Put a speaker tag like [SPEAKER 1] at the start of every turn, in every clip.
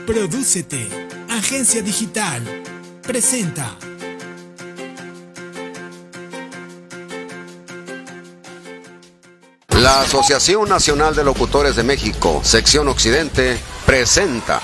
[SPEAKER 1] Prodúcete. Agencia Digital. Presenta.
[SPEAKER 2] La Asociación Nacional de Locutores de México, Sección Occidente, presenta.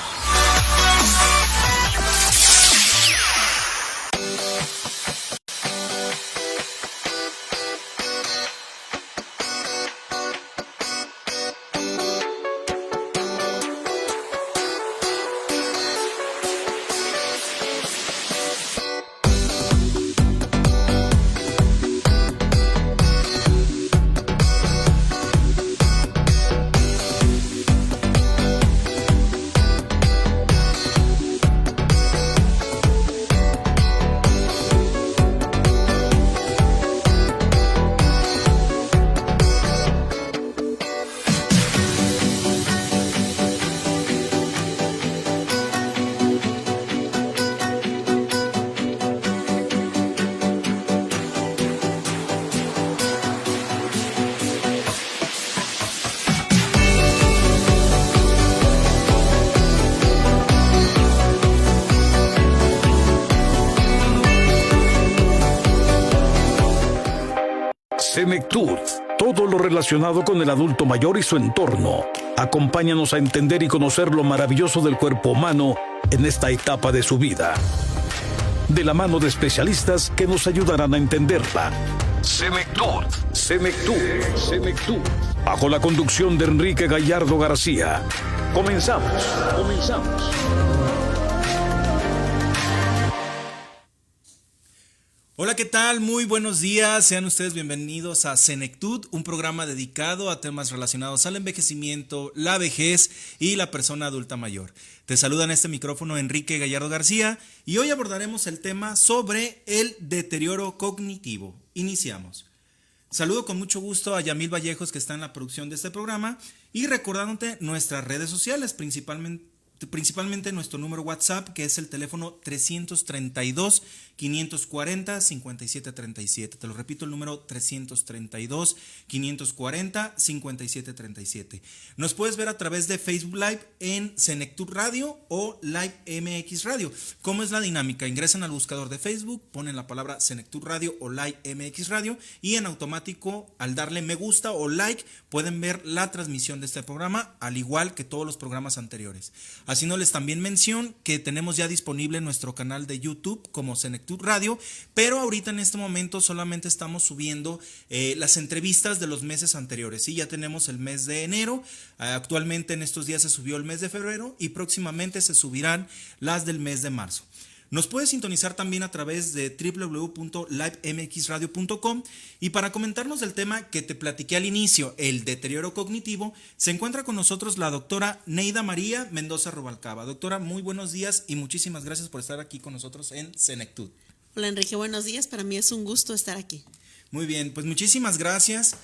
[SPEAKER 3] Senectud, todo lo relacionado con el adulto mayor y su entorno. Acompáñanos a entender y conocer lo maravilloso del cuerpo humano en esta etapa de su vida. De la mano de especialistas que nos ayudarán a entenderla. Senectud. Bajo la conducción de Enrique Gallardo García. Comenzamos.
[SPEAKER 1] Hola, ¿qué tal? Muy buenos días. Sean ustedes bienvenidos a Senectud, un programa dedicado a temas relacionados al envejecimiento, la vejez y la persona adulta mayor. Te saluda en este micrófono Enrique Gallardo García y hoy abordaremos el tema sobre el deterioro cognitivo. Iniciamos. Saludo con mucho gusto a Yamil Vallejos, que está en la producción de este programa, y recordándote nuestras redes sociales, principalmente nuestro número WhatsApp, que es el teléfono 332-540-5737. Te lo repito, el número 332-540-5737. Nos puedes ver a través de Facebook Live en Senectud Radio o Live MX Radio. ¿Cómo es la dinámica? Ingresan al buscador de Facebook, ponen la palabra Senectud Radio o Live MX Radio y en automático, al darle me gusta o like, pueden ver la transmisión de este programa, al igual que todos los programas anteriores. Haciéndoles también mención que tenemos ya disponible nuestro canal de YouTube como Senectud Radio, pero ahorita en este momento solamente estamos subiendo las entrevistas de los meses anteriores. ¿Sí? Ya tenemos el mes de enero, actualmente en estos días se subió el mes de febrero y próximamente se subirán las del mes de marzo. Nos puedes sintonizar también a través de www.livemxradio.com y para comentarnos del tema que te platiqué al inicio, el deterioro cognitivo, se encuentra con nosotros la doctora Neida María Mendoza Rubalcaba. Doctora, muy buenos días y muchísimas gracias por estar aquí con nosotros en Senectud.
[SPEAKER 4] Hola Enrique, buenos días, para mí es un gusto estar aquí.
[SPEAKER 1] Muy bien, pues muchísimas gracias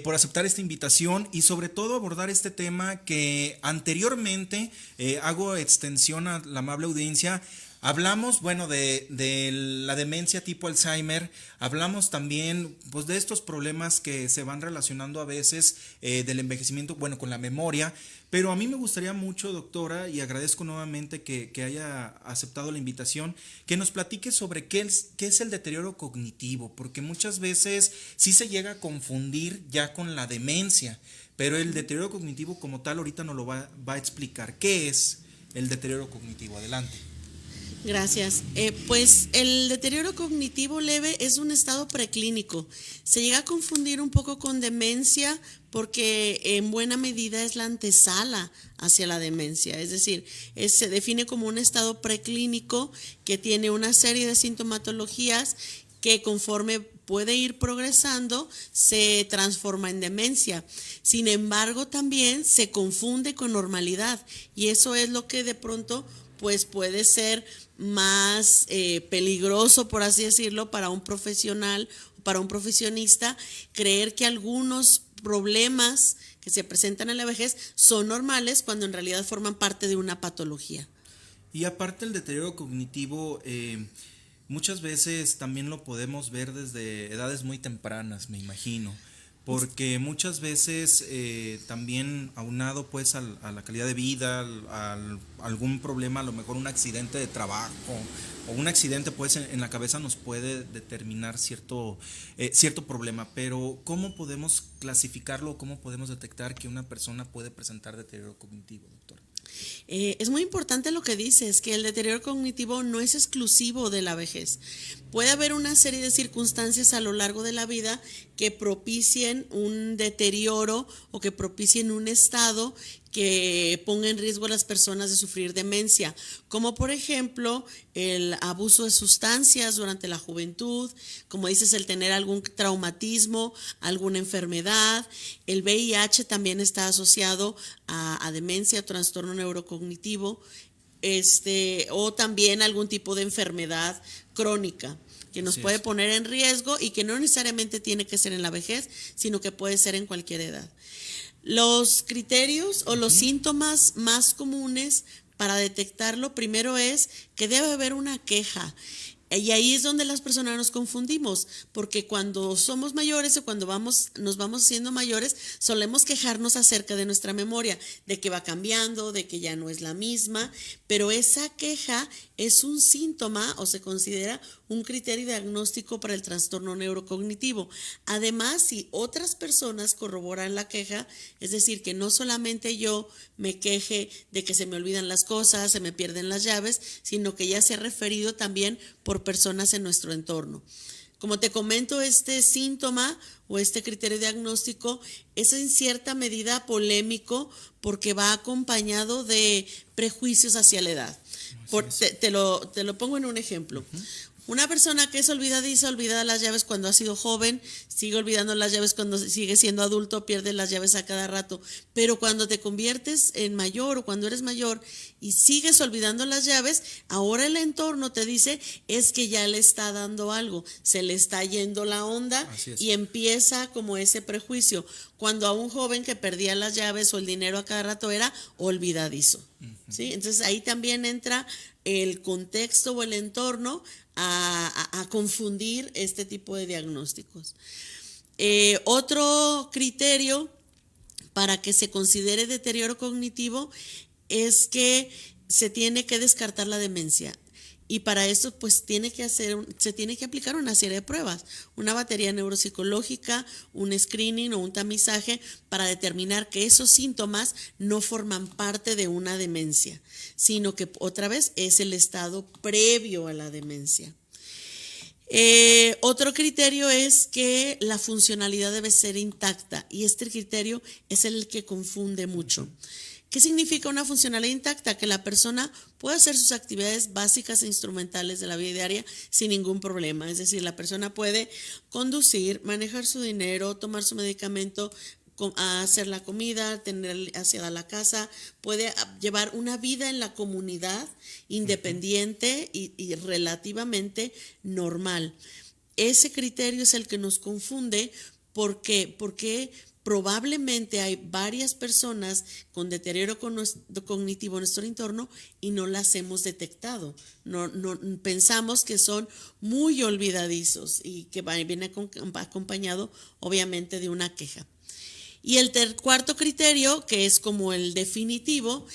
[SPEAKER 1] por aceptar esta invitación y sobre todo abordar este tema que anteriormente hago extensión a la amable audiencia. Hablamos, bueno, de la demencia tipo Alzheimer, hablamos también pues, de estos problemas que se van relacionando a veces del envejecimiento, bueno, con la memoria, pero a mí me gustaría mucho, doctora, y agradezco nuevamente que haya aceptado la invitación, que nos platique sobre qué es el deterioro cognitivo, porque muchas veces sí se llega a confundir ya con la demencia, pero el deterioro cognitivo como tal ahorita nos lo va a explicar. ¿Qué es el deterioro cognitivo? Adelante.
[SPEAKER 4] Gracias. Pues el deterioro cognitivo leve es un estado preclínico. Se llega a confundir un poco con demencia porque en buena medida es la antesala hacia la demencia. Es decir, se define como un estado preclínico que tiene una serie de sintomatologías que conforme puede ir progresando se transforma en demencia. Sin embargo, también se confunde con normalidad y eso es lo que de pronto pues puede ser más peligroso, por así decirlo, para un profesional o para un profesionista, creer que algunos problemas que se presentan en la vejez son normales cuando en realidad forman parte de una patología.
[SPEAKER 1] Y aparte el deterioro cognitivo, muchas veces también lo podemos ver desde edades muy tempranas, me imagino. porque muchas veces también aunado pues a la calidad de vida, algún problema, a lo mejor un accidente de trabajo o un accidente pues en la cabeza nos puede determinar cierto problema, pero ¿cómo podemos clasificarlo? ¿Cómo podemos detectar que una persona puede presentar deterioro cognitivo, doctor?
[SPEAKER 4] Es muy importante lo que dices, que el deterioro cognitivo no es exclusivo de la vejez. Puede haber una serie de circunstancias a lo largo de la vida que propicien un deterioro o que propicien un estado que ponga en riesgo a las personas de sufrir demencia, como por ejemplo el abuso de sustancias durante la juventud, como dices, el tener algún traumatismo, alguna enfermedad. El VIH también está asociado a demencia, trastorno neurocognitivo, o también algún tipo de enfermedad crónica que nos puede poner en riesgo y que no necesariamente tiene que ser en la vejez, sino que puede ser en cualquier edad. Los criterios o los síntomas más comunes para detectarlo, primero es que debe haber una queja. Y ahí es donde las personas nos confundimos, porque cuando somos mayores o cuando nos vamos siendo mayores, solemos quejarnos acerca de nuestra memoria, de que va cambiando, de que ya no es la misma, pero esa queja es un síntoma o se considera un criterio diagnóstico para el trastorno neurocognitivo. Además, si otras personas corroboran la queja, es decir, que no solamente yo me queje de que se me olvidan las cosas, se me pierden las llaves, sino que ya se ha referido también por personas en nuestro entorno. Como te comento, este síntoma o este criterio diagnóstico es en cierta medida polémico porque va acompañado de prejuicios hacia la edad. Te lo pongo en un ejemplo. Una persona que es olvidadiza, olvida las llaves cuando ha sido joven, sigue olvidando las llaves cuando sigue siendo adulto, pierde las llaves a cada rato. Pero cuando te conviertes en mayor o cuando eres mayor y sigues olvidando las llaves, ahora el entorno te dice es que ya le está dando algo, se le está yendo la onda y empieza como ese prejuicio. Cuando a un joven que perdía las llaves o el dinero a cada rato era olvidadizo. ¿Sí? Entonces ahí también entra el contexto o el entorno a confundir este tipo de diagnósticos. Otro criterio para que se considere deterioro cognitivo es que se tiene que descartar la demencia. Y para eso pues se tiene que aplicar una serie de pruebas, una batería neuropsicológica, un screening o un tamizaje para determinar que esos síntomas no forman parte de una demencia, sino que otra vez es el estado previo a la demencia. Otro criterio es que la funcionalidad debe ser intacta y este criterio es el que confunde mucho. ¿Qué significa una funcionalidad intacta? Que la persona puede hacer sus actividades básicas e instrumentales de la vida diaria sin ningún problema. Es decir, la persona puede conducir, manejar su dinero, tomar su medicamento, hacer la comida, tener hacia la casa, puede llevar una vida en la comunidad independiente y relativamente normal. Ese criterio es el que nos confunde porque probablemente hay varias personas con deterioro cognitivo en nuestro entorno y no las hemos detectado. No pensamos que son muy olvidadizos y que viene acompañado obviamente de una queja. Y el cuarto criterio, que es como el definitivo,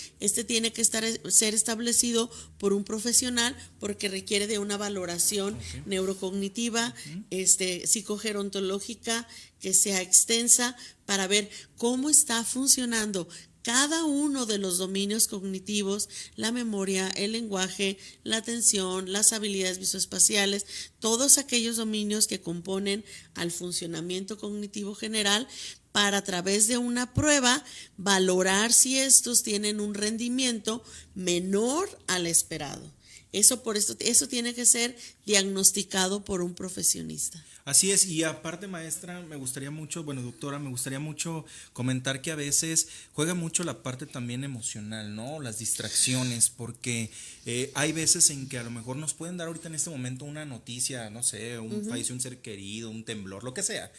[SPEAKER 4] tiene que ser establecido por un profesional porque requiere de una valoración neurocognitiva, psicogerontológica, que sea extensa para ver cómo está funcionando cada uno de los dominios cognitivos, la memoria, el lenguaje, la atención, las habilidades visoespaciales, todos aquellos dominios que componen al funcionamiento cognitivo general, para a través de una prueba valorar si estos tienen un rendimiento menor al esperado. Eso tiene que ser diagnosticado por un profesionista.
[SPEAKER 1] Así es, y aparte, maestra, doctora, me gustaría mucho comentar que a veces juega mucho la parte también emocional, ¿no? Las distracciones, porque hay veces en que a lo mejor nos pueden dar ahorita en este momento una noticia, no sé, falleció un ser querido, un temblor, lo que sea.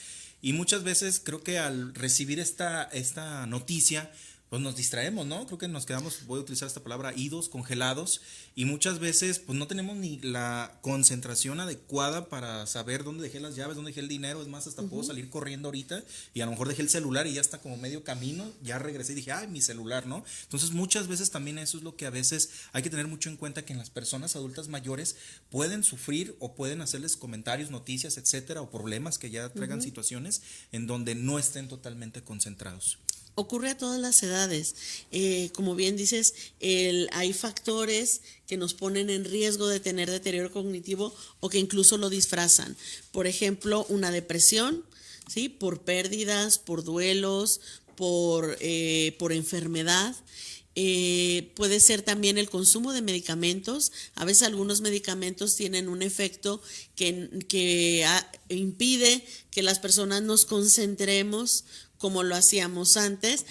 [SPEAKER 1] Y muchas veces creo que al recibir esta noticia, pues nos distraemos, ¿no? Creo que nos quedamos, voy a utilizar esta palabra, idos, congelados, y muchas veces pues no tenemos ni la concentración adecuada para saber dónde dejé las llaves, dónde dejé el dinero. Es más, hasta puedo salir corriendo ahorita y a lo mejor dejé el celular y ya está como medio camino, ya regresé y dije, ay, mi celular, ¿no? Entonces muchas veces también eso es lo que a veces hay que tener mucho en cuenta, que en las personas adultas mayores pueden sufrir o pueden hacerles comentarios, noticias, etcétera, o problemas que ya traigan situaciones en donde no estén totalmente concentrados.
[SPEAKER 4] Ocurre a todas las edades. Como bien dices, hay factores que nos ponen en riesgo de tener deterioro cognitivo o que incluso lo disfrazan. Por ejemplo, una depresión, ¿sí? Por pérdidas, por duelos, por enfermedad. Puede ser también el consumo de medicamentos. A veces algunos medicamentos tienen un efecto que impide que las personas nos concentremos como lo hacíamos antes.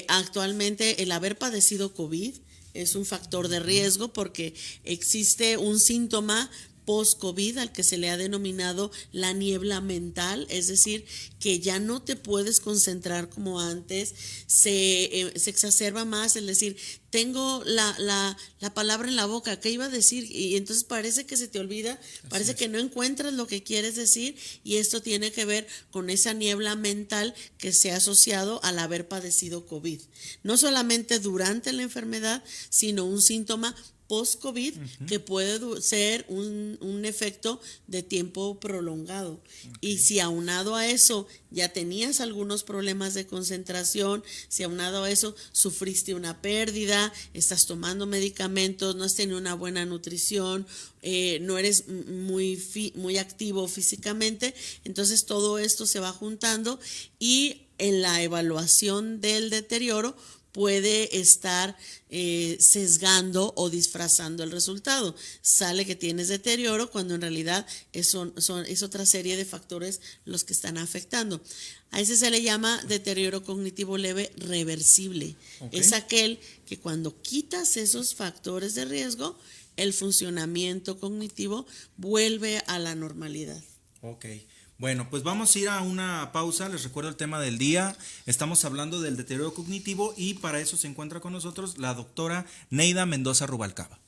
[SPEAKER 4] Actualmente el haber padecido COVID es un factor de riesgo porque existe un síntoma post-COVID al que se le ha denominado la niebla mental, es decir, que ya no te puedes concentrar como antes, se exacerba más, es decir, tengo la palabra en la boca, ¿qué iba a decir? Y entonces parece que se te olvida, parece que no encuentras lo que quieres decir, y esto tiene que ver con esa niebla mental que se ha asociado al haber padecido COVID. No solamente durante la enfermedad, sino un síntoma post-COVID que puede ser un efecto de tiempo prolongado. Y si aunado a eso ya tenías algunos problemas de concentración, si aunado a eso sufriste una pérdida, estás tomando medicamentos, no has tenido una buena nutrición, no eres muy activo físicamente, entonces todo esto se va juntando y en la evaluación del deterioro puede estar sesgando o disfrazando el resultado. Sale que tienes deterioro cuando en realidad es otra serie de factores los que están afectando. A ese se le llama deterioro cognitivo leve reversible. Okay. Es aquel que cuando quitas esos factores de riesgo, el funcionamiento cognitivo vuelve a la normalidad.
[SPEAKER 1] Ok. Bueno, pues vamos a ir a una pausa. Les recuerdo el tema del día. Estamos hablando del deterioro cognitivo y para eso se encuentra con nosotros la doctora Neida Mendoza Rubalcaba.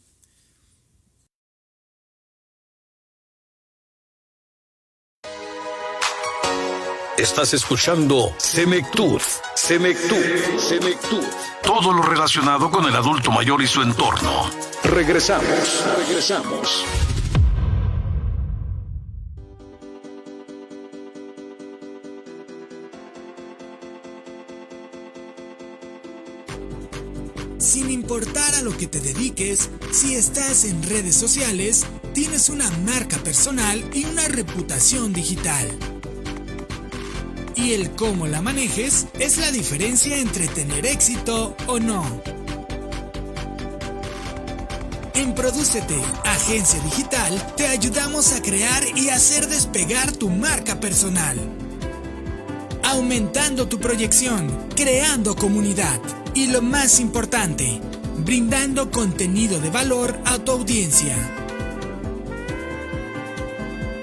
[SPEAKER 3] Estás escuchando Semectud. Todo lo relacionado con el adulto mayor y su entorno. Regresamos.
[SPEAKER 5] Sin importar a lo que te dediques, si estás en redes sociales, tienes una marca personal y una reputación digital. Y el cómo la manejes es la diferencia entre tener éxito o no. En Prodúcete, agencia digital, te ayudamos a crear y hacer despegar tu marca personal. Aumentando tu proyección, creando comunidad. Y lo más importante, brindando contenido de valor a tu audiencia.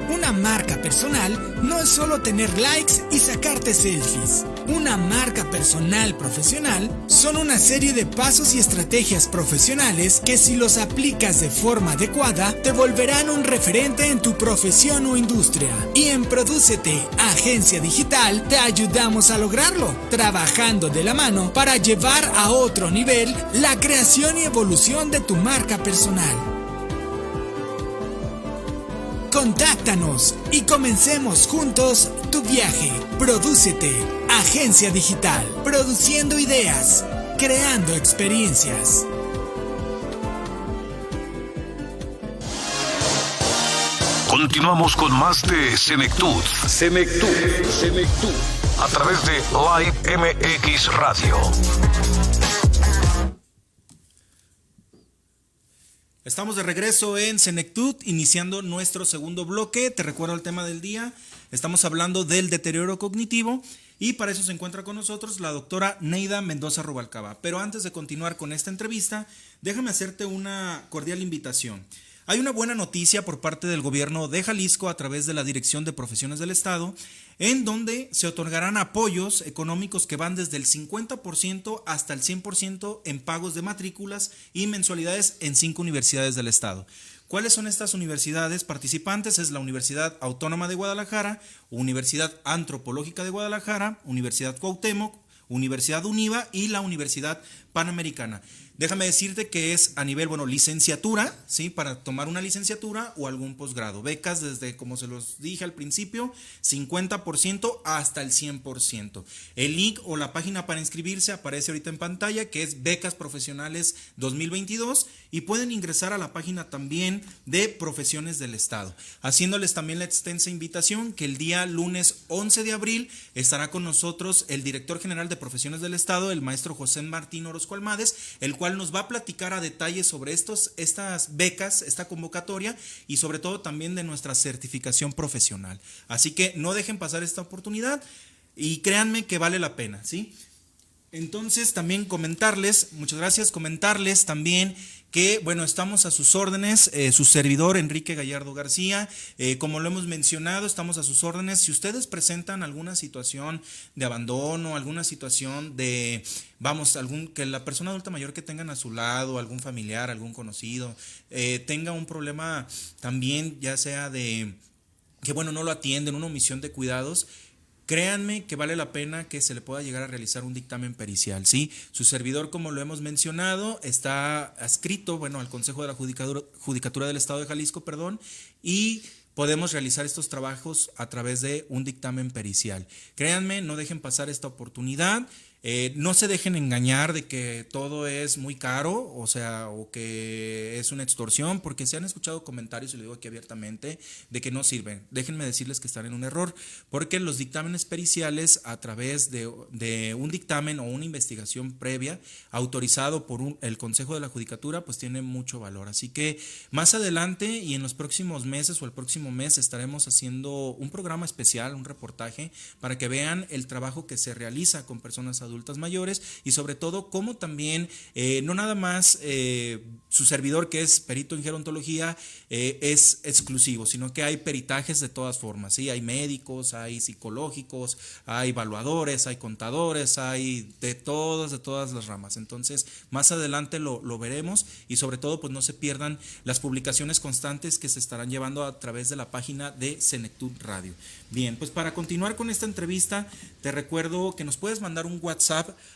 [SPEAKER 5] Una marca personal no es solo tener likes y sacarte selfies. Una marca personal profesional son una serie de pasos y estrategias profesionales que si los aplicas de forma adecuada te volverán un referente en tu profesión o industria. Y en Prodúcete, agencia digital, te ayudamos a lograrlo, trabajando de la mano para llevar a otro nivel la creación y evolución de tu marca personal. Contáctanos y comencemos juntos tu viaje. Prodúcete, agencia digital, produciendo ideas, creando experiencias.
[SPEAKER 3] Continuamos con más de Semectud. A través de Live MX Radio.
[SPEAKER 1] Estamos de regreso en Senectud, iniciando nuestro segundo bloque. Te recuerdo el tema del día. Estamos hablando del deterioro cognitivo y para eso se encuentra con nosotros la doctora Neida Mendoza Rubalcaba. Pero antes de continuar con esta entrevista, déjame hacerte una cordial invitación. Hay una buena noticia por parte del gobierno de Jalisco a través de la Dirección de Profesiones del Estado, en donde se otorgarán apoyos económicos que van desde el 50% hasta el 100% en pagos de matrículas y mensualidades en 5 universidades del Estado. ¿Cuáles son estas universidades participantes? Es la Universidad Autónoma de Guadalajara, Universidad Antropológica de Guadalajara, Universidad Cuauhtémoc, Universidad UNIVA y la Universidad Panamericana. Déjame decirte que es a nivel, licenciatura, ¿sí? Para tomar una licenciatura o algún posgrado. Becas desde, como se los dije al principio, 50% hasta el 100%. El link o la página para inscribirse aparece ahorita en pantalla, que es Becas Profesionales 2022, y pueden ingresar a la página también de Profesiones del Estado. Haciéndoles también la extensa invitación que el día lunes 11 de abril estará con nosotros el director general de Profesiones del Estado, el maestro José Martín Orozco Almades, el cual nos va a platicar a detalle sobre estas becas, esta convocatoria y sobre todo también de nuestra certificación profesional. Así que no dejen pasar esta oportunidad y créanme que vale la pena, ¿sí? Entonces también comentarles también que, estamos a sus órdenes, su servidor Enrique Gallardo García, como lo hemos mencionado, estamos a sus órdenes. Si ustedes presentan alguna situación de abandono, alguna situación de, que la persona adulta mayor que tengan a su lado, algún familiar, algún conocido, tenga un problema también, ya sea de que, no lo atienden, una omisión de cuidados, créanme que vale la pena que se le pueda llegar a realizar un dictamen pericial, ¿sí? Su servidor, como lo hemos mencionado, está adscrito, al Consejo de la Judicatura del Estado de Jalisco, y podemos realizar estos trabajos a través de un dictamen pericial. Créanme, no dejen pasar esta oportunidad. No se dejen engañar de que todo es muy caro, o que es una extorsión, porque se han escuchado comentarios, y lo digo aquí abiertamente, de que no sirven. Déjenme decirles que están en un error, porque los dictámenes periciales, a través de un dictamen o una investigación previa autorizado por el Consejo de la Judicatura, pues tiene mucho valor. Así que más adelante y en los próximos meses o el próximo mes estaremos haciendo un programa especial, un reportaje, para que vean el trabajo que se realiza con personas adultas mayores y sobre todo cómo también no nada más su servidor, que es perito en gerontología, es exclusivo, sino que hay peritajes de todas formas, ¿sí? Hay médicos, hay psicológicos, hay evaluadores, hay contadores, hay de todas las ramas. Entonces más adelante lo veremos y sobre todo pues no se pierdan las publicaciones constantes que se estarán llevando a través de la página de Senectud Radio. Bien, pues para continuar con esta entrevista te recuerdo que nos puedes mandar un WhatsApp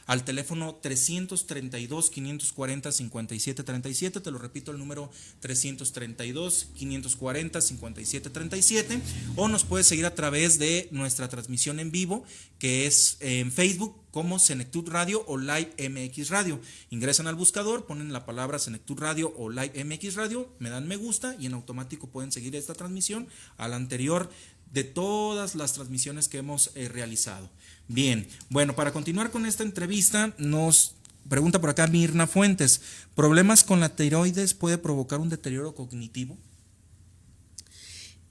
[SPEAKER 1] al teléfono 332-540-5737, te lo repito, el número 332-540-5737, o nos puedes seguir a través de nuestra transmisión en vivo, que es en Facebook como Senectud Radio o Live MX Radio. Ingresan al buscador, ponen la palabra Senectud Radio o Live MX Radio, me dan me gusta y en automático pueden seguir esta transmisión a la anterior de todas las transmisiones que hemos realizado. Bien, para continuar con esta entrevista, nos pregunta por acá Mirna Fuentes, ¿problemas con la tiroides puede provocar un deterioro cognitivo?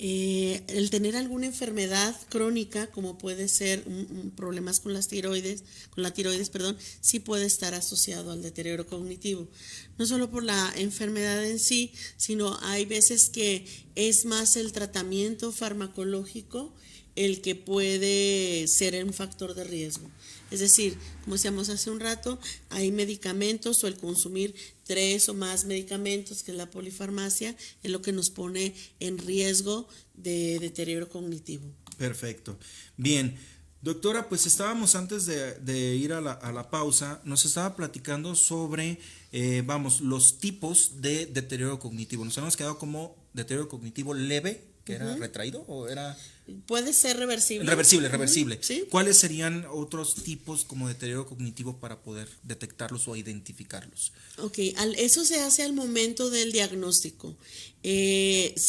[SPEAKER 4] El tener alguna enfermedad crónica, como puede ser problemas con la tiroides, sí puede estar asociado al deterioro cognitivo. No solo por la enfermedad en sí, sino hay veces que es más el tratamiento farmacológico el que puede ser un factor de riesgo. Es decir, como decíamos hace un rato, hay medicamentos o el consumir 3 o más medicamentos, que es la polifarmacia, es lo que nos pone en riesgo de deterioro cognitivo. Perfecto.
[SPEAKER 1] Bien, doctora, pues estábamos antes de ir a la pausa, nos estaba platicando sobre, los tipos de deterioro cognitivo. Nos hemos quedado como deterioro cognitivo leve, que era retraído o era...
[SPEAKER 4] Puede ser reversible.
[SPEAKER 1] Reversible.
[SPEAKER 4] ¿Sí?
[SPEAKER 1] ¿Cuáles serían otros tipos como deterioro cognitivo para poder detectarlos o identificarlos?
[SPEAKER 4] Ok, eso se hace al momento del diagnóstico.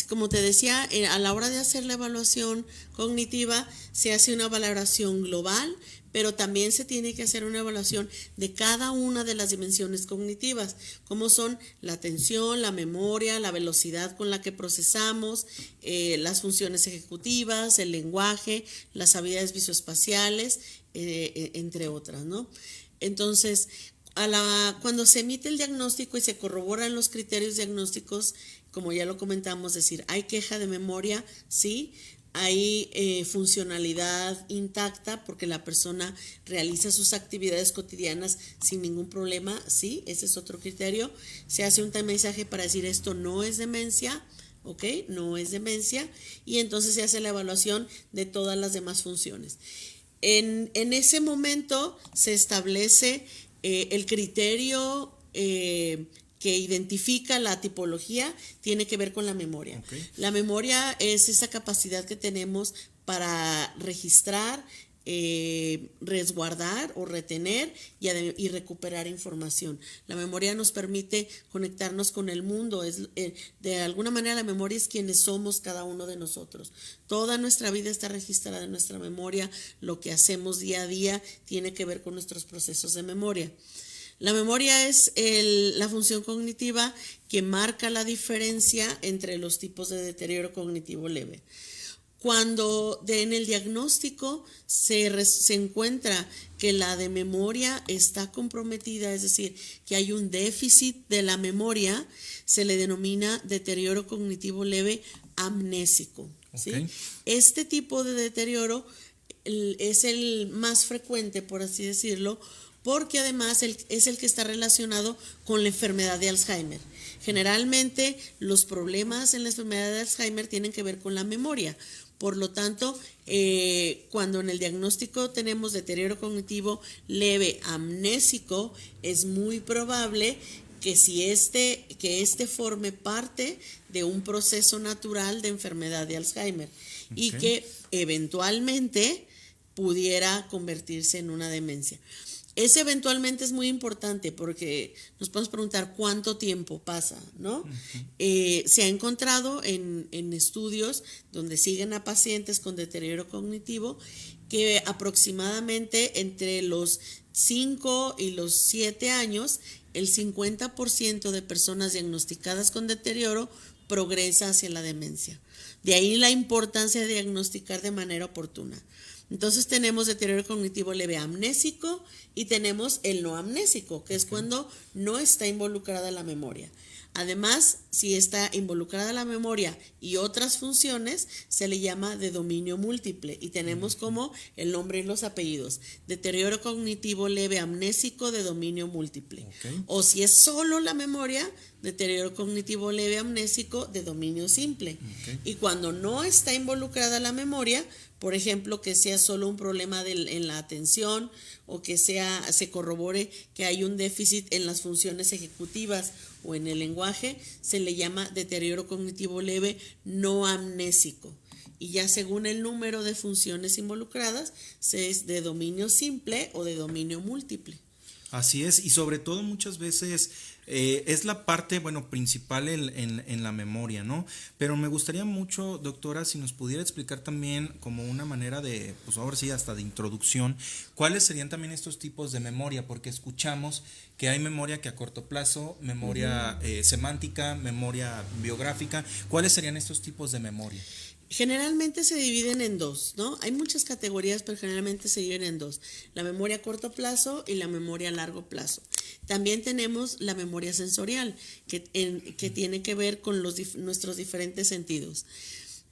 [SPEAKER 4] Como te decía, a la hora de hacer la evaluación cognitiva se hace una valoración global, pero también se tiene que hacer una evaluación de cada una de las dimensiones cognitivas, como son la atención, la memoria, la velocidad con la que procesamos, las funciones ejecutivas, el lenguaje, las habilidades visoespaciales, entre otras, ¿no? Entonces, cuando se emite el diagnóstico y se corroboran los criterios diagnósticos como ya lo comentamos, decir, hay queja de memoria, sí, hay funcionalidad intacta porque la persona realiza sus actividades cotidianas sin ningún problema, sí, ese es otro criterio. Se hace un tamizaje para decir esto no es demencia, ¿ok? No es demencia, y entonces se hace la evaluación de todas las demás funciones. En ese momento se establece el criterio que identifica la tipología, tiene que ver con la memoria.
[SPEAKER 1] Okay.
[SPEAKER 4] La memoria es esa capacidad que tenemos para registrar, resguardar o retener y recuperar información. La memoria nos permite conectarnos con el mundo. De alguna manera la memoria es quienes somos cada uno de nosotros. Toda nuestra vida está registrada en nuestra memoria. Lo que hacemos día a día tiene que ver con nuestros procesos de memoria. La memoria es la función cognitiva que marca la diferencia entre los tipos de deterioro cognitivo leve. Cuando en el diagnóstico se encuentra que la de memoria está comprometida, es decir, que hay un déficit de la memoria, se le denomina deterioro cognitivo leve amnésico.
[SPEAKER 1] Okay.
[SPEAKER 4] ¿Sí? Este tipo de deterioro es el más frecuente, por así decirlo, porque además es el que está relacionado con la enfermedad de Alzheimer. Generalmente los problemas en la enfermedad de Alzheimer tienen que ver con la memoria. Por lo tanto, cuando en el diagnóstico tenemos deterioro cognitivo leve amnésico, es muy probable que este forme parte de un proceso natural de enfermedad de Alzheimer, okay, y que eventualmente pudiera convertirse en una demencia. Ese eventualmente es muy importante porque nos podemos preguntar cuánto tiempo pasa, ¿no? Uh-huh. Se ha encontrado en estudios donde siguen a pacientes con deterioro cognitivo que aproximadamente entre los 5 y los 7 años, el 50% de personas diagnosticadas con deterioro progresa hacia la demencia. De ahí la importancia de diagnosticar de manera oportuna. Entonces tenemos deterioro cognitivo leve amnésico y tenemos el no amnésico, que es cuando no está involucrada la memoria. Además, si está involucrada la memoria y otras funciones, se le llama de dominio múltiple y tenemos como el nombre y los apellidos. Deterioro cognitivo leve amnésico de dominio múltiple. Okay. O si es solo la memoria, deterioro cognitivo leve amnésico de dominio simple. Okay. Y cuando no está involucrada la memoria, por ejemplo, que sea solo un problema en la atención o que se corrobore que hay un déficit en las funciones ejecutivas o en el lenguaje, se le llama deterioro cognitivo leve no amnésico. Y ya según el número de funciones involucradas, se es de dominio simple o de dominio múltiple.
[SPEAKER 1] Así es, y sobre todo muchas veces es la parte, principal en la memoria, ¿no? Pero me gustaría mucho, doctora, si nos pudiera explicar también como una manera de, pues ahora sí, hasta de introducción, cuáles serían también estos tipos de memoria, porque escuchamos que hay memoria que a corto plazo, memoria semántica, memoria biográfica. ¿Cuáles serían estos tipos de memoria?
[SPEAKER 4] Generalmente se dividen en dos, ¿no? Hay muchas categorías, pero generalmente se dividen en dos. La memoria a corto plazo y la memoria a largo plazo. También tenemos la memoria sensorial, que tiene que ver con nuestros diferentes sentidos.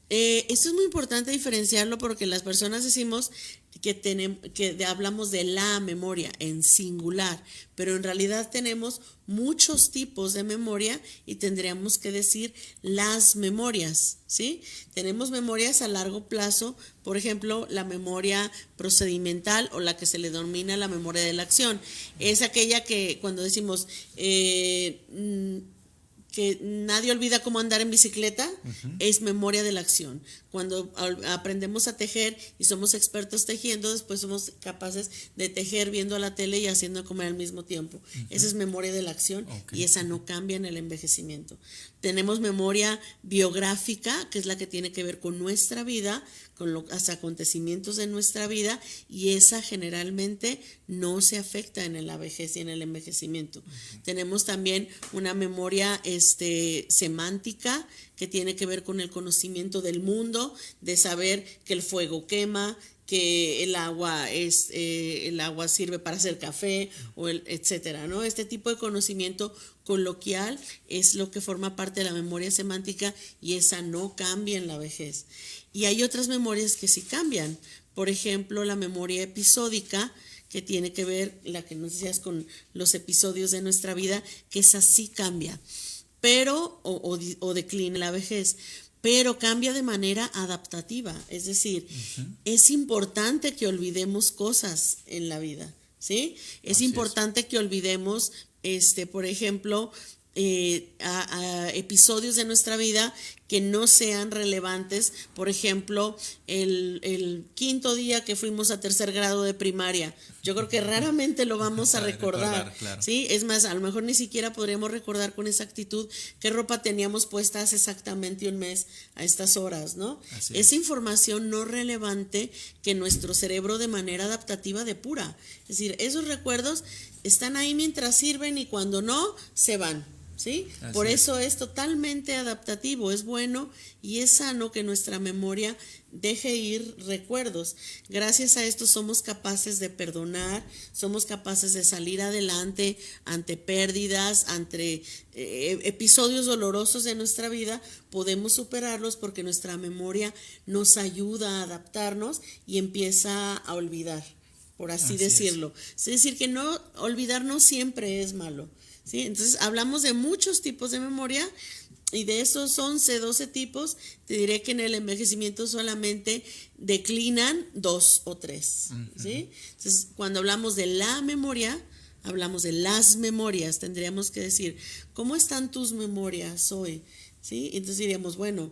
[SPEAKER 4] Esto es muy importante diferenciarlo porque las personas decimos que hablamos de la memoria en singular, pero en realidad tenemos muchos tipos de memoria y tendríamos que decir las memorias, ¿sí? Tenemos memorias a largo plazo, por ejemplo, la memoria procedimental o la que se le denomina la memoria de la acción. Es aquella que cuando decimos que nadie olvida cómo andar en bicicleta, es memoria de la acción. Cuando aprendemos a tejer y somos expertos tejiendo, después somos capaces de tejer viendo la tele y haciendo comer al mismo tiempo. Esa es memoria de la acción, y esa no cambia en el envejecimiento. Tenemos memoria biográfica, que es la que tiene que ver con nuestra vida, con los acontecimientos de nuestra vida, y esa generalmente no se afecta en la vejez y en el envejecimiento. Tenemos también una memoria semántica, que tiene que ver con el conocimiento del mundo, de saber que el fuego quema, que el agua sirve para hacer café, etcétera, ¿no? Este tipo de conocimiento coloquial es lo que forma parte de la memoria semántica, y esa no cambia en la vejez. Y hay otras memorias que sí cambian. Por ejemplo, la memoria episódica, que tiene que ver, la que nos decías, con los episodios de nuestra vida, que esa sí cambia, pero o declina en la vejez, pero cambia de manera adaptativa. Es decir, es importante que olvidemos cosas en la vida, ¿sí? Es importante que olvidemos, por ejemplo, a episodios de nuestra vida que no sean relevantes. Por ejemplo, el quinto día que fuimos a tercer grado de primaria, yo creo que raramente lo vamos a recordar,
[SPEAKER 1] claro.
[SPEAKER 4] ¿sí? Es más, a lo mejor ni siquiera podríamos recordar con exactitud qué ropa teníamos puesta hace exactamente un mes a estas horas, ¿no? Esa información no relevante que nuestro cerebro de manera adaptativa depura. Es decir, esos recuerdos están ahí mientras sirven, y cuando no, se van, ¿sí? Por eso es totalmente adaptativo, es bueno y es sano que nuestra memoria deje ir recuerdos. Gracias a esto somos capaces de perdonar, somos capaces de salir adelante ante pérdidas, ante episodios dolorosos de nuestra vida. Podemos superarlos porque nuestra memoria nos ayuda a adaptarnos y empieza a olvidar, por así decirlo. Es decir, que no olvidar no siempre es malo, ¿sí? Entonces hablamos de muchos tipos de memoria, y de esos 11, 12 tipos, te diré que en el envejecimiento solamente declinan 2 o 3, ¿sí? Entonces, cuando hablamos de la memoria, hablamos de las memorias. Tendríamos que decir, ¿cómo están tus memorias hoy? ¿Sí? Entonces diríamos, bueno,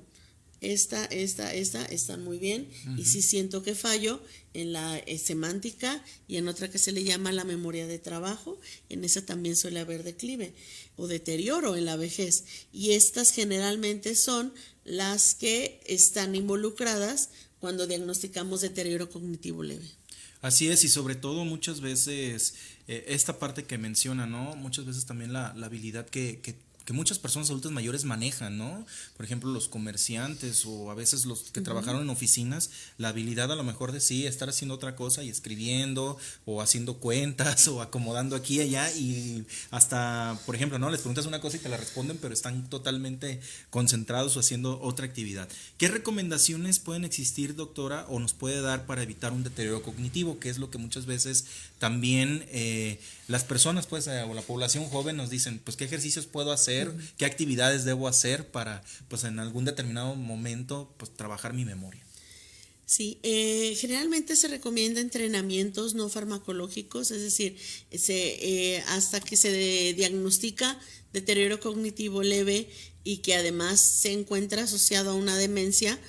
[SPEAKER 4] esta están muy bien, y sí siento que fallo en la semántica, y en otra que se le llama la memoria de trabajo, en esa también suele haber declive o deterioro en la vejez, y estas generalmente son las que están involucradas cuando diagnosticamos deterioro cognitivo leve.
[SPEAKER 1] Así es, y sobre todo muchas veces esta parte que menciona, ¿no? Muchas veces también la habilidad que muchas personas adultas mayores manejan, ¿no? Por ejemplo, los comerciantes, o a veces los que trabajaron en oficinas, la habilidad a lo mejor de estar haciendo otra cosa y escribiendo, o haciendo cuentas, o acomodando aquí y allá, y hasta, por ejemplo, ¿no? Les preguntas una cosa y te la responden, pero están totalmente concentrados o haciendo otra actividad. ¿Qué recomendaciones pueden existir, doctora, o nos puede dar para evitar un deterioro cognitivo? Que es lo que muchas veces también las personas, pues, o la población joven nos dicen, pues, ¿qué ejercicios puedo hacer? ¿Qué actividades debo hacer para, pues, en algún determinado momento, pues, trabajar mi memoria?
[SPEAKER 4] Sí, generalmente se recomienda entrenamientos no farmacológicos, es decir, hasta que se diagnostica deterioro cognitivo leve y que además se encuentra asociado a una demencia.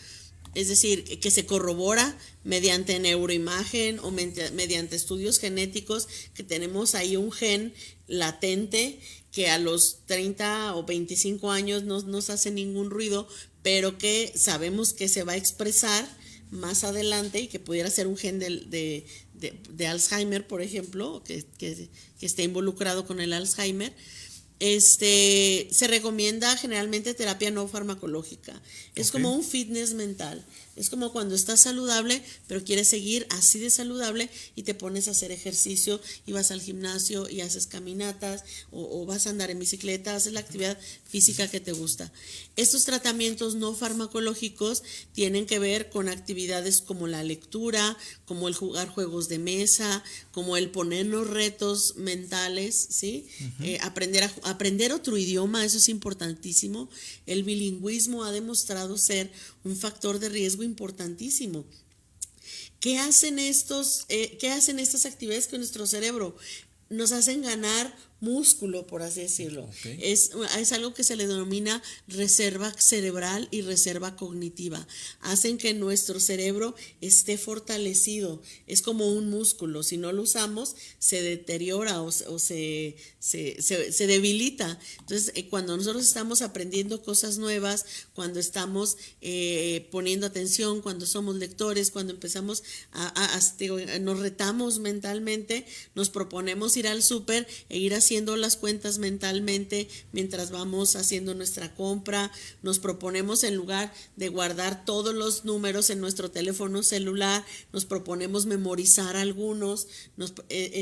[SPEAKER 4] Es decir, que se corrobora mediante neuroimagen o mediante estudios genéticos que tenemos ahí un gen latente que a los 30 o 25 años no nos hace ningún ruido, pero que sabemos que se va a expresar más adelante, y que pudiera ser un gen de Alzheimer, por ejemplo, que esté involucrado con el Alzheimer. Se recomienda generalmente terapia no farmacológica. Es como un fitness mental. Es como cuando estás saludable, pero quieres seguir así de saludable, y te pones a hacer ejercicio, y vas al gimnasio y haces caminatas, o vas a andar en bicicleta, haces la actividad física que te gusta. Estos tratamientos no farmacológicos tienen que ver con actividades como la lectura, como el jugar juegos de mesa, como el ponernos retos mentales, ¿sí? Aprender otro idioma, eso es importantísimo. El bilingüismo ha demostrado ser un factor de riesgo importantísimo. ¿Qué hacen estas actividades con nuestro cerebro? Nos hacen ganar músculo, por así decirlo. Es algo que se le denomina reserva cerebral y reserva cognitiva. Hacen que nuestro cerebro esté fortalecido. Es como un músculo. Si no lo usamos, se deteriora o se debilita. Entonces, cuando nosotros estamos aprendiendo cosas nuevas, cuando estamos poniendo atención, cuando somos lectores, cuando empezamos nos retamos mentalmente, nos proponemos ir al súper e ir a haciendo las cuentas mentalmente mientras vamos haciendo nuestra compra. Nos proponemos, en lugar de guardar todos los números en nuestro teléfono celular, nos proponemos memorizar algunos.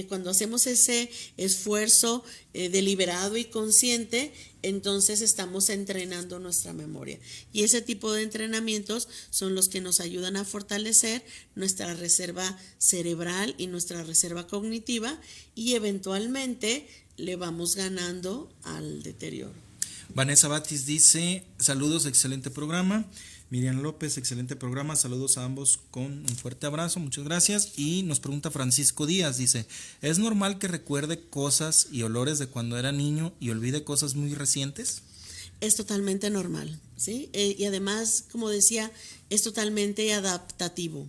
[SPEAKER 4] Cuando hacemos ese esfuerzo deliberado y consciente, entonces estamos entrenando nuestra memoria. Y ese tipo de entrenamientos son los que nos ayudan a fortalecer nuestra reserva cerebral y nuestra reserva cognitiva, y eventualmente le vamos ganando al deterioro.
[SPEAKER 1] Vanessa Batis dice: saludos, excelente programa. Miriam López, excelente programa, saludos a ambos con un fuerte abrazo, muchas gracias. Y nos pregunta Francisco Díaz, dice: ¿es normal que recuerde cosas y olores de cuando era niño y olvide cosas muy recientes?
[SPEAKER 4] Es totalmente normal, ¿sí? Y además, como decía, es totalmente adaptativo.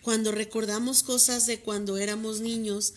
[SPEAKER 4] Cuando recordamos cosas de cuando éramos niños,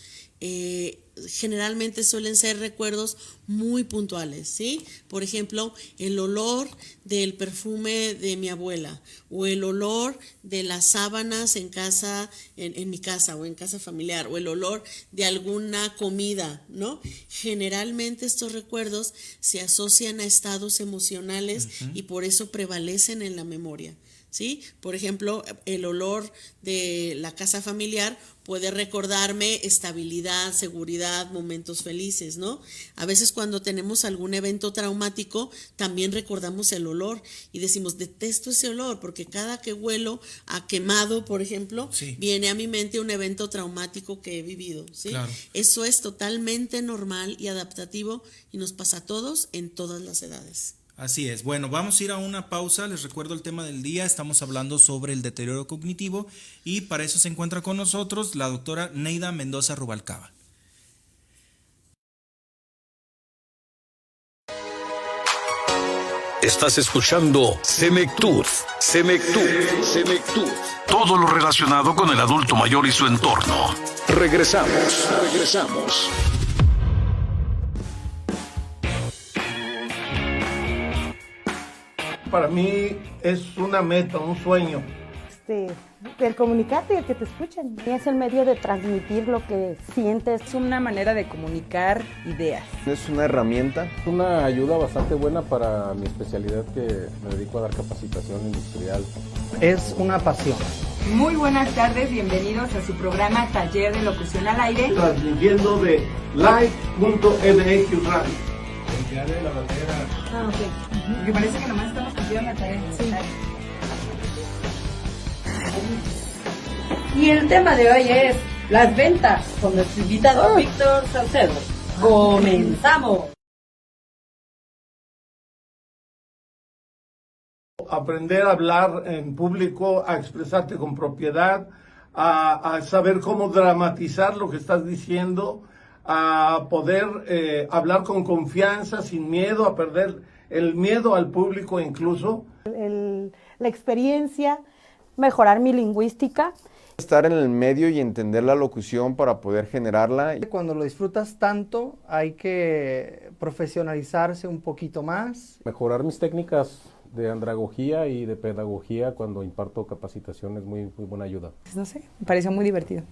[SPEAKER 4] generalmente suelen ser recuerdos muy puntuales, ¿sí? Por ejemplo, el olor del perfume de mi abuela, o el olor de las sábanas en casa, en mi casa o en casa familiar, o el olor de alguna comida, ¿no? Generalmente estos recuerdos se asocian a estados emocionales y por eso prevalecen en la memoria, ¿sí? Por ejemplo, el olor de la casa familiar puede recordarme estabilidad, seguridad, momentos felices, ¿no? A veces cuando tenemos algún evento traumático, también recordamos el olor y decimos: detesto ese olor, porque cada que huelo a quemado, por ejemplo,
[SPEAKER 1] sí,
[SPEAKER 4] viene a mi mente un evento traumático que he vivido, ¿sí?
[SPEAKER 1] Claro.
[SPEAKER 4] Eso es totalmente normal y adaptativo y nos pasa a todos en todas las edades.
[SPEAKER 1] Así es. Bueno, vamos a ir a una pausa. Les recuerdo el tema del día. Estamos hablando sobre el deterioro cognitivo y para eso se encuentra con nosotros la doctora Neida Mendoza Rubalcaba.
[SPEAKER 3] Estás escuchando Senectud. Todo lo relacionado con el adulto mayor y su entorno. Regresamos.
[SPEAKER 6] Para mí es una meta, un sueño.
[SPEAKER 7] El comunicarte y el que te escuchen. Es el medio de transmitir lo que sientes.
[SPEAKER 8] Es una manera de comunicar ideas.
[SPEAKER 9] Es una herramienta.
[SPEAKER 10] Es una ayuda bastante buena para mi especialidad, que me dedico a dar capacitación industrial.
[SPEAKER 11] Es una pasión.
[SPEAKER 8] Muy buenas tardes, bienvenidos a su programa Taller de Locución al Aire.
[SPEAKER 6] Transmitiendo de live.mx radio.
[SPEAKER 10] De la bandera.
[SPEAKER 8] Ah, ok. Me parece que nomás estamos cumpliendo la tarea. Sí. Y el tema de hoy es las ventas con nuestro invitado Víctor Salcedo. ¡Comenzamos!
[SPEAKER 6] Aprender a hablar en público, a expresarte con propiedad, a saber cómo dramatizar lo que estás diciendo, a poder hablar con confianza, sin miedo, a perder el miedo al público incluso.
[SPEAKER 7] La experiencia, mejorar mi lingüística.
[SPEAKER 9] Estar en el medio y entender la locución para poder generarla.
[SPEAKER 11] Cuando lo disfrutas tanto, hay que profesionalizarse un poquito más.
[SPEAKER 10] Mejorar mis técnicas de andragogía y de pedagogía cuando imparto capacitación es muy buena ayuda.
[SPEAKER 8] No sé, me pareció muy divertido.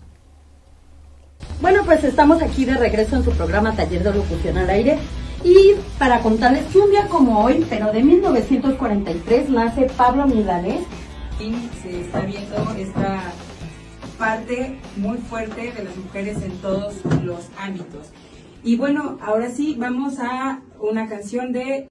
[SPEAKER 12] Bueno, pues estamos aquí de regreso en su programa Taller de Locución al Aire y para contarles que un día como hoy, pero de 1943, nace Pablo Milanés.
[SPEAKER 8] Y se está viendo esta parte muy fuerte de las mujeres en todos los ámbitos. Y bueno, ahora sí, vamos a una canción de...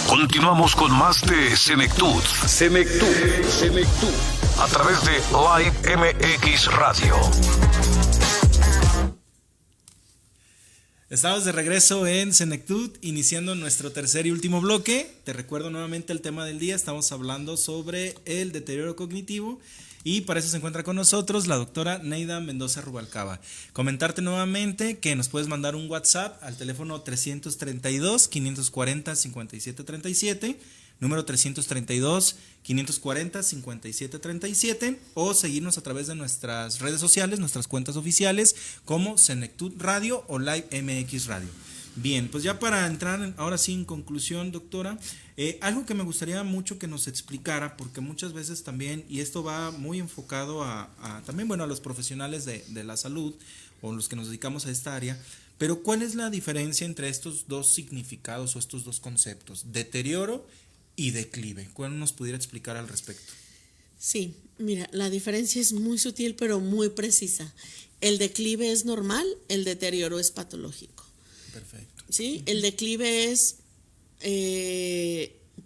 [SPEAKER 3] Continuamos con más de Senectud. A través de Live MX Radio.
[SPEAKER 1] Estamos de regreso en Senectud, iniciando nuestro tercer y último bloque. Te recuerdo nuevamente el tema del día. Estamos hablando sobre el deterioro cognitivo y para eso se encuentra con nosotros la doctora Neida Mendoza Rubalcaba. Comentarte nuevamente que nos puedes mandar un WhatsApp al teléfono 332-540-5737, número 332-540-5737, o seguirnos a través de nuestras redes sociales, nuestras cuentas oficiales como Senectud Radio o Live MX Radio. Bien, pues ya para entrar ahora sí en conclusión, doctora, algo que me gustaría mucho que nos explicara, porque muchas veces también, y esto va muy enfocado también, bueno, a los profesionales de la salud o los que nos dedicamos a esta área, pero ¿cuál es la diferencia entre estos dos significados o estos dos conceptos, deterioro y declive? ¿Cuál nos pudiera explicar al respecto?
[SPEAKER 4] Sí, mira, la diferencia es muy sutil pero muy precisa. El declive es normal, el deterioro es patológico.
[SPEAKER 1] Perfecto.
[SPEAKER 4] ¿Sí? El declive es,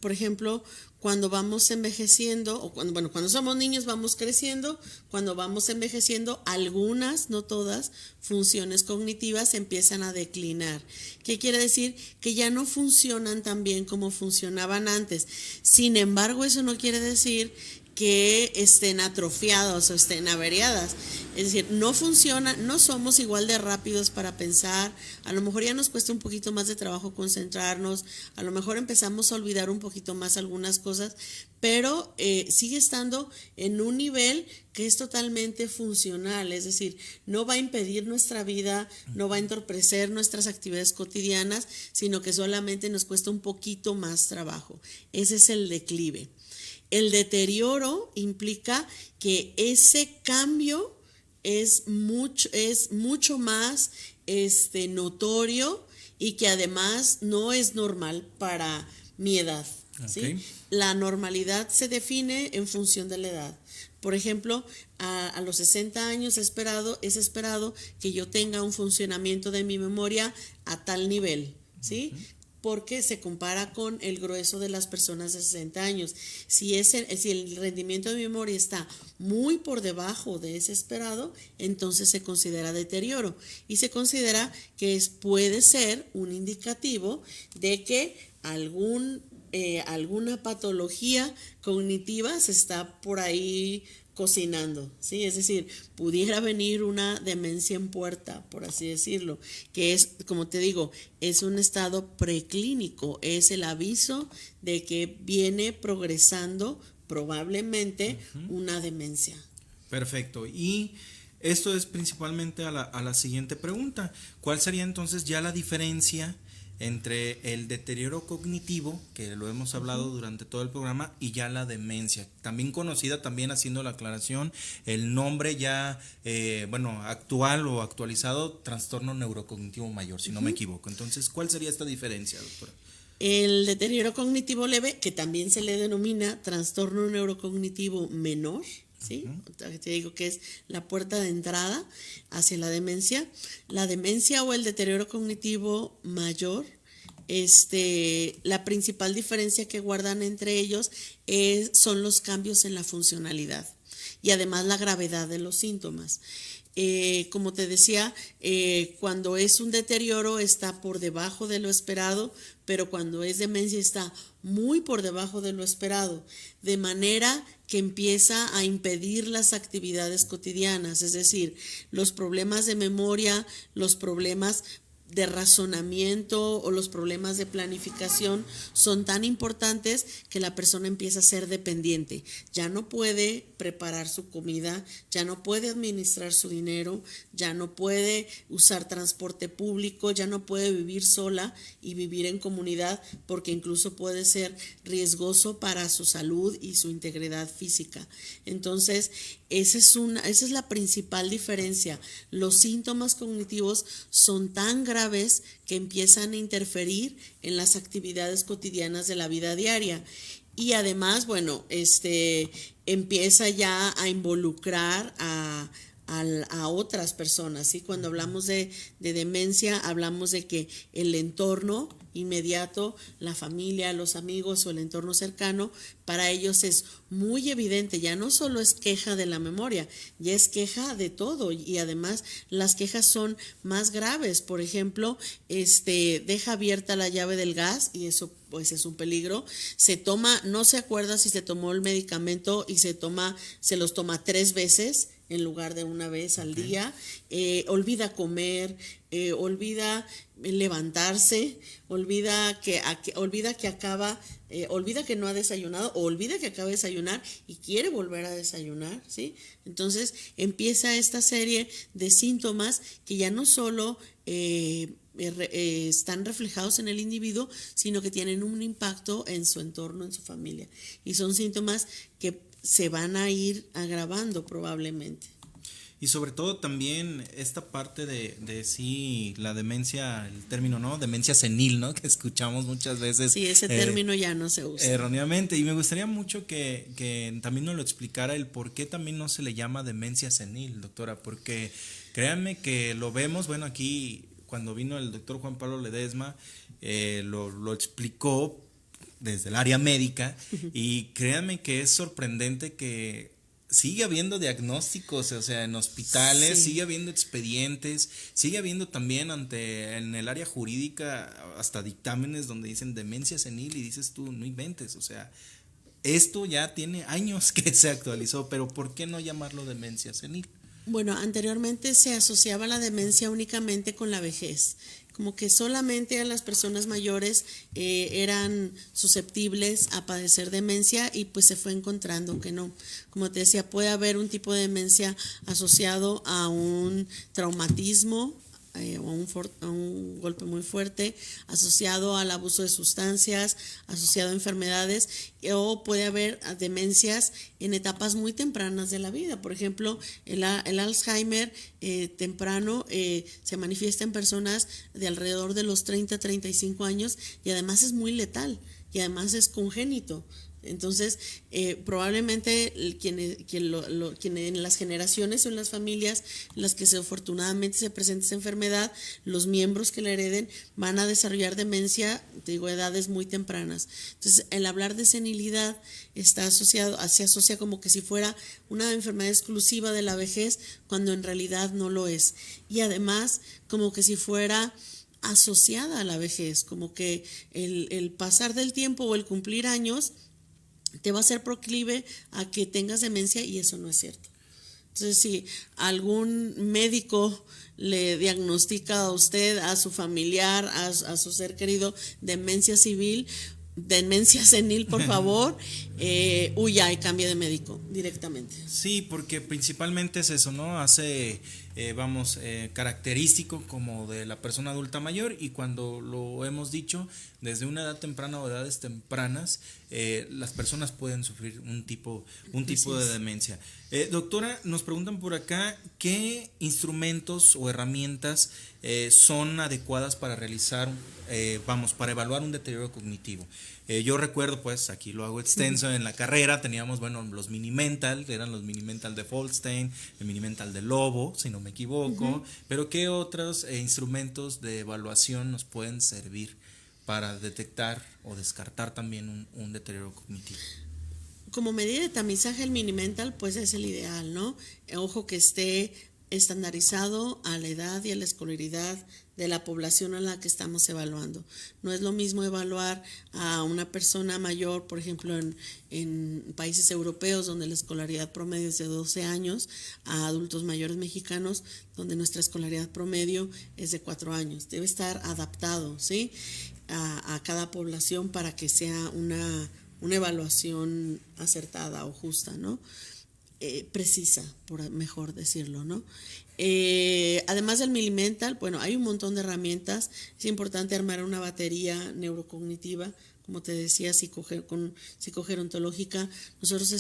[SPEAKER 4] por ejemplo, cuando vamos envejeciendo, o cuando somos niños vamos creciendo, cuando vamos envejeciendo, algunas, no todas, funciones cognitivas empiezan a declinar. ¿Qué quiere decir? Que ya no funcionan tan bien como funcionaban antes. Sin embargo, eso no quiere decir que estén atrofiados o estén averiadas. Es decir, no funcionan, no somos igual de rápidos para pensar, a lo mejor ya nos cuesta un poquito más de trabajo concentrarnos, a lo mejor empezamos a olvidar un poquito más algunas cosas, pero sigue estando en un nivel que es totalmente funcional, es decir, no va a impedir nuestra vida, no va a entorpecer nuestras actividades cotidianas, sino que solamente nos cuesta un poquito más trabajo. Ese es el declive. El deterioro implica que ese cambio es mucho más notorio y que además no es normal para mi edad. ¿Sí?
[SPEAKER 1] Okay.
[SPEAKER 4] La normalidad se define en función de la edad. Por ejemplo, a los 60 años es esperado que yo tenga un funcionamiento de mi memoria a tal nivel, ¿sí? Porque se compara con el grueso de las personas de 60 años. Si el rendimiento de mi memoria está muy por debajo de ese esperado, entonces se considera deterioro y se considera que puede ser un indicativo de que alguna patología cognitiva se está por ahí cocinando, ¿sí? Es decir, pudiera venir una demencia en puerta, por así decirlo, que es, como te digo, es un estado preclínico, es el aviso de que viene progresando probablemente una demencia.
[SPEAKER 1] Perfecto, y esto es principalmente a la siguiente pregunta, ¿cuál sería entonces ya la diferencia entre el deterioro cognitivo, que lo hemos hablado durante todo el programa, y ya la demencia, también conocida, también haciendo la aclaración, el nombre ya, actual o actualizado, trastorno neurocognitivo mayor, si no me equivoco? Entonces, ¿cuál sería esta diferencia, doctora?
[SPEAKER 4] El deterioro cognitivo leve, que también se le denomina trastorno neurocognitivo menor, ¿sí? Te digo que es la puerta de entrada hacia la demencia. La demencia o el deterioro cognitivo mayor, la principal diferencia que guardan entre ellos son los cambios en la funcionalidad y además la gravedad de los síntomas. Como te decía, cuando es un deterioro está por debajo de lo esperado, pero cuando es demencia está muy por debajo de lo esperado, de manera que empieza a impedir las actividades cotidianas, es decir, los problemas de memoria, los problemas de razonamiento o los problemas de planificación son tan importantes que la persona empieza a ser dependiente. Ya no puede preparar su comida, ya no puede administrar su dinero, ya no puede usar transporte público, ya no puede vivir sola y vivir en comunidad porque incluso puede ser riesgoso para su salud y su integridad física. Entonces, esa es la principal diferencia. Los síntomas cognitivos son tan graves que empiezan a interferir en las actividades cotidianas de la vida diaria. Y además, empieza ya a involucrar a otras personas, ¿sí? Cuando hablamos de demencia, hablamos de que el entorno inmediato, la familia, los amigos o el entorno cercano, para ellos es muy evidente, ya no solo es queja de la memoria, ya es queja de todo y además las quejas son más graves. Por ejemplo, deja abierta la llave del gas y eso pues es un peligro. No se acuerda si se tomó el medicamento y se los toma 3 veces en lugar de una vez al día, olvida comer, olvida levantarse, olvida que no ha desayunado, o olvida que acaba de desayunar y quiere volver a desayunar, ¿sí? Entonces empieza esta serie de síntomas que ya no solo están reflejados en el individuo, sino que tienen un impacto en su entorno, en su familia. Y son síntomas que se van a ir agravando probablemente.
[SPEAKER 1] Y sobre todo también esta parte de sí, la demencia, el término, ¿no? Demencia senil, ¿no? Que escuchamos muchas veces.
[SPEAKER 4] Sí, ese término ya no se usa.
[SPEAKER 1] Erróneamente. Y me gustaría mucho que también nos lo explicara el por qué también no se le llama demencia senil, doctora. Porque créanme que lo vemos, bueno, aquí cuando vino el doctor Juan Pablo Ledesma, lo explicó desde el área médica, y créanme que es sorprendente que sigue habiendo diagnósticos, o sea, en hospitales, sigue habiendo expedientes, sigue habiendo también en el área jurídica hasta dictámenes donde dicen demencia senil, y dices tú, no inventes, o sea, esto ya tiene años que se actualizó, pero ¿por qué no llamarlo demencia senil?
[SPEAKER 4] Bueno, anteriormente se asociaba la demencia únicamente con la vejez, como que solamente a las personas mayores eran susceptibles a padecer demencia, y pues se fue encontrando que no. Como te decía, puede haber un tipo de demencia asociado a un traumatismo, o a un golpe muy fuerte, asociado al abuso de sustancias, asociado a enfermedades, o puede haber demencias en etapas muy tempranas de la vida. Por ejemplo, el Alzheimer temprano se manifiesta en personas de alrededor de los 30-35 años, y además es muy letal, y además es congénito. Entonces, probablemente quienes en las generaciones o en las familias en las que afortunadamente se presenta esa enfermedad, los miembros que la hereden van a desarrollar demencia, te digo, edades muy tempranas. Entonces, el hablar de senilidad se asocia como que si fuera una enfermedad exclusiva de la vejez, cuando en realidad no lo es. Y además, como que si fuera asociada a la vejez, como que el pasar del tiempo o el cumplir años te va a ser proclive a que tengas demencia, y eso no es cierto. Entonces, si algún médico le diagnostica a usted, a su familiar, a su ser querido, demencia senil, por favor, huya y cambie de médico directamente.
[SPEAKER 1] Sí, porque principalmente es eso, ¿no? Hace, característico como de la persona adulta mayor, y cuando lo hemos dicho, desde una edad temprana o edades tempranas, las personas pueden sufrir un tipo de demencia. Doctora, nos preguntan por acá, ¿qué instrumentos o herramientas son adecuadas para realizar, para evaluar un deterioro cognitivo? Yo recuerdo, pues, aquí lo hago extenso, en la carrera teníamos, los Mini-Mental, eran los Mini-Mental de Folstein, el Mini-Mental de Lobo, si no me equivoco, pero ¿qué otros instrumentos de evaluación nos pueden servir para detectar o descartar también un deterioro cognitivo?
[SPEAKER 4] Como medida de tamizaje, el Mini-Mental pues es el ideal, ¿no? Ojo que esté estandarizado a la edad y a la escolaridad de la población a la que estamos evaluando. No es lo mismo evaluar a una persona mayor, por ejemplo, en países europeos donde la escolaridad promedio es de 12 años, a adultos mayores mexicanos donde nuestra escolaridad promedio es de 4 años. Debe estar adaptado, ¿sí?, a cada población para que sea una evaluación acertada o justa, ¿no? Precisa, por mejor decirlo, ¿no? Además del Mini-Mental, hay un montón de herramientas. Es importante armar una batería neurocognitiva, como te decía, con psicogerontológica. Nosotros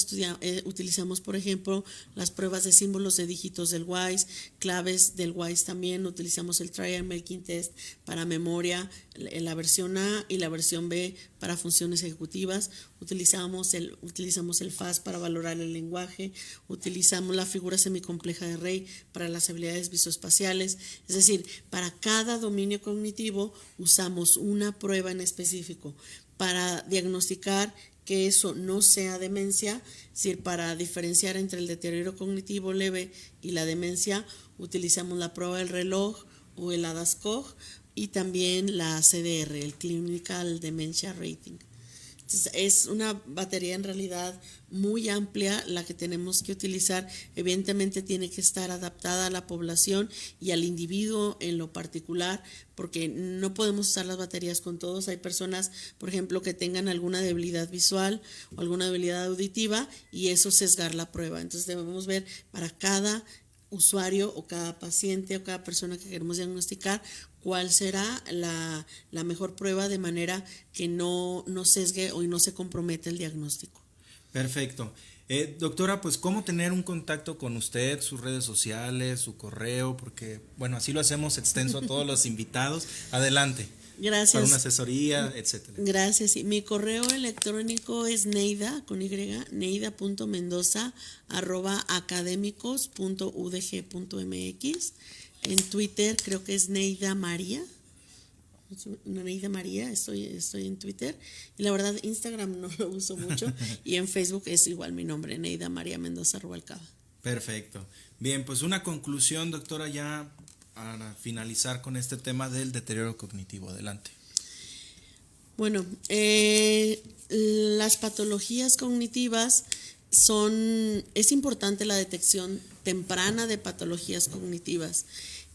[SPEAKER 4] utilizamos, por ejemplo, las pruebas de símbolos de dígitos del WISE, claves del WISE también. Utilizamos el Trial Making Test para memoria, la versión A y la versión B para funciones ejecutivas. Utilizamos el FAST para valorar el lenguaje. Utilizamos la figura semicompleja de Rey para las habilidades visoespaciales. Es decir, para cada dominio cognitivo usamos una prueba en específico para diagnosticar que eso no sea demencia. Es decir, para diferenciar entre el deterioro cognitivo leve y la demencia, utilizamos la prueba del reloj o el ADAS-Cog, y también la CDR, el Clinical Dementia Rating. Entonces, es una batería en realidad muy amplia la que tenemos que utilizar. Evidentemente tiene que estar adaptada a la población y al individuo en lo particular, porque no podemos usar las baterías con todos. Hay personas, por ejemplo, que tengan alguna debilidad visual o alguna debilidad auditiva y eso sesgar la prueba. Entonces debemos ver para cada usuario o cada paciente o cada persona que queremos diagnosticar cuál será la mejor prueba, de manera que no sesgue o no se comprometa el diagnóstico.
[SPEAKER 1] Perfecto. Doctora, pues cómo tener un contacto con usted, sus redes sociales, su correo, porque bueno, así lo hacemos extenso a todos los invitados. Adelante.
[SPEAKER 4] Gracias.
[SPEAKER 1] Para una asesoría, etcétera.
[SPEAKER 4] Gracias. Sí. Mi correo electrónico es neida, con Y, neida.mendoza@academicos.udg.mx. En Twitter creo que es Neida María. Neida María, estoy en Twitter. Y la verdad, Instagram no lo uso mucho. Y en Facebook es igual mi nombre, Neida María Mendoza Rubalcaba.
[SPEAKER 1] Perfecto. Bien, pues una conclusión, doctora, ya para finalizar con este tema del deterioro cognitivo. Adelante.
[SPEAKER 4] Bueno, las patologías cognitivas es importante la detección temprana de patologías cognitivas.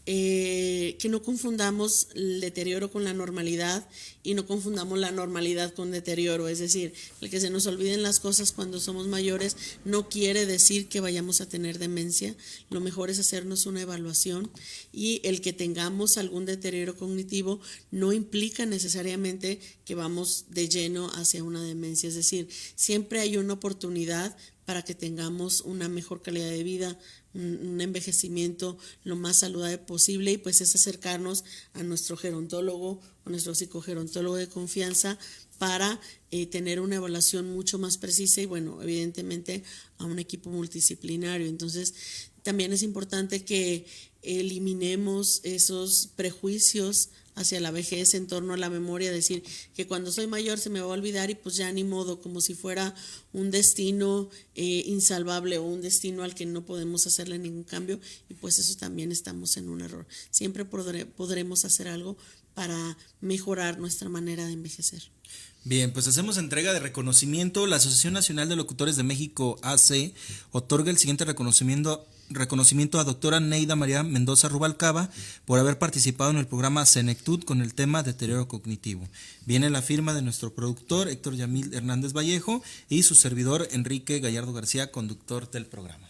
[SPEAKER 4] Que no confundamos el deterioro con la normalidad y no confundamos la normalidad con deterioro. Es decir, el que se nos olviden las cosas cuando somos mayores no quiere decir que vayamos a tener demencia. Lo mejor es hacernos una evaluación, y el que tengamos algún deterioro cognitivo no implica necesariamente que vamos de lleno hacia una demencia. Es decir, siempre hay una oportunidad para que tengamos una mejor calidad de vida, un envejecimiento lo más saludable posible, y pues es acercarnos a nuestro gerontólogo o nuestro psicogerontólogo de confianza para tener una evaluación mucho más precisa, y bueno, evidentemente a un equipo multidisciplinario. Entonces también es importante que eliminemos esos prejuicios hacia la vejez en torno a la memoria, decir que cuando soy mayor se me va a olvidar y pues ya ni modo, como si fuera un destino insalvable o un destino al que no podemos hacerle ningún cambio, y pues eso también estamos en un error. Siempre podremos hacer algo para mejorar nuestra manera de envejecer.
[SPEAKER 1] Bien, pues hacemos entrega de reconocimiento. La Asociación Nacional de Locutores de México, AC, otorga el siguiente reconocimiento a doctora Neida María Mendoza Rubalcaba por haber participado en el programa Senectud con el tema deterioro cognitivo. Viene la firma de nuestro productor Héctor Yamil Hernández Vallejo y su servidor Enrique Gallardo García, conductor del programa.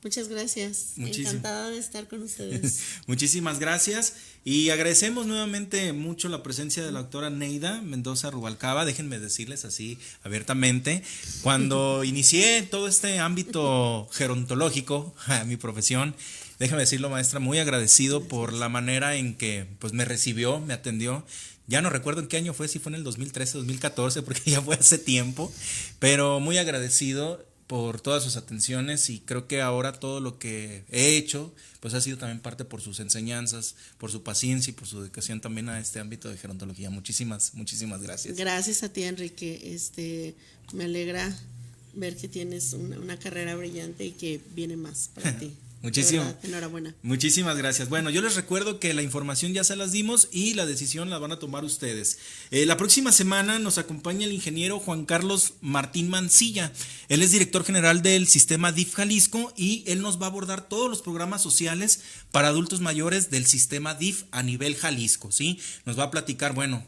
[SPEAKER 4] Muchas gracias. Encantada de estar con ustedes.
[SPEAKER 1] Muchísimas gracias, y agradecemos nuevamente mucho la presencia de la doctora Neida Mendoza Rubalcaba. Déjenme decirles así abiertamente, cuando inicié todo este ámbito gerontológico, mi profesión, déjame decirlo, maestra, muy agradecido por la manera en que pues me recibió, me atendió. Ya no recuerdo en qué año fue, si fue en el 2013, 2014, porque ya fue hace tiempo, pero muy agradecido por todas sus atenciones, y creo que ahora todo lo que he hecho pues ha sido también parte por sus enseñanzas, por su paciencia y por su dedicación también a este ámbito de gerontología. Muchísimas gracias.
[SPEAKER 4] Gracias a ti, Enrique. Me alegra ver que tienes una carrera brillante y que viene más para ti. Enhorabuena.
[SPEAKER 1] Muchísimas gracias. Bueno, yo les recuerdo que la información ya se las dimos y la decisión la van a tomar ustedes. La próxima semana nos acompaña el ingeniero Juan Carlos Martín Mancilla. Él es director general del sistema DIF Jalisco, y él nos va a abordar todos los programas sociales para adultos mayores del sistema DIF a nivel Jalisco, ¿sí? Nos va a platicar, bueno,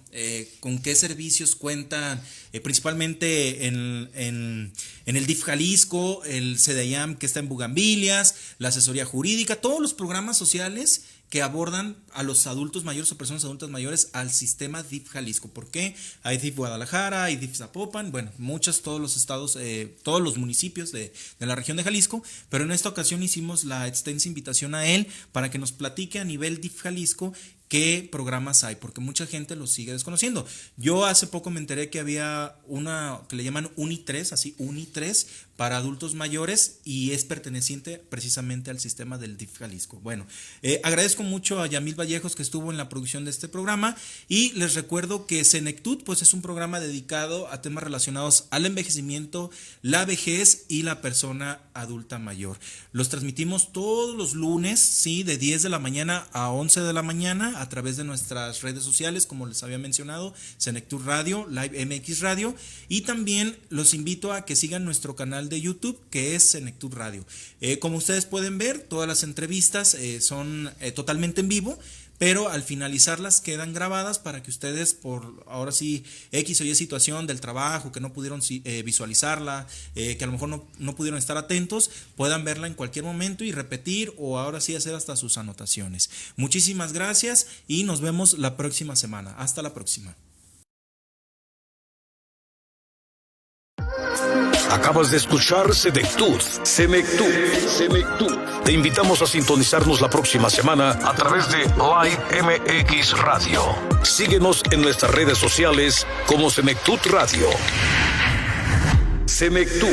[SPEAKER 1] con qué servicios cuentan, principalmente en el DIF Jalisco, el CDIAM que está en Bugambilias, la asesoría jurídica, todos los programas sociales que abordan a los adultos mayores o personas adultas mayores al sistema DIF Jalisco. ¿Por qué? Hay DIF Guadalajara, hay DIF Zapopan, bueno, todos los estados, todos los municipios de la región de Jalisco, pero en esta ocasión hicimos la extensa invitación a él para que nos platique a nivel DIF Jalisco qué programas hay, porque mucha gente los sigue desconociendo. Yo hace poco me enteré que había una que le llaman Uni3, así Uni3, para adultos mayores, y es perteneciente precisamente al sistema del DIF Jalisco. Bueno, agradezco mucho a Yamil Vallejos, que estuvo en la producción de este programa, y les recuerdo que Senectud pues es un programa dedicado a temas relacionados al envejecimiento, la vejez y la persona adulta mayor. Los transmitimos todos los lunes, sí, de 10 de la mañana a 11 de la mañana a través de nuestras redes sociales, como les había mencionado, Senectud Radio, Live MX Radio, y también los invito a que sigan nuestro canal de YouTube, que es Senectud Radio. Como ustedes pueden ver, todas las entrevistas son totalmente en vivo, pero al finalizarlas quedan grabadas para que ustedes, por ahora sí X o Y situación del trabajo, que no pudieron visualizarla, que a lo mejor no pudieron estar atentos, puedan verla en cualquier momento y repetir, o ahora sí hacer hasta sus anotaciones. Muchísimas gracias y nos vemos la próxima semana. Hasta la próxima.
[SPEAKER 3] Acabas de escuchar Senectud. Te invitamos a sintonizarnos la próxima semana a través de Live MX Radio. Síguenos en nuestras redes sociales como Senectud Radio. Senectud.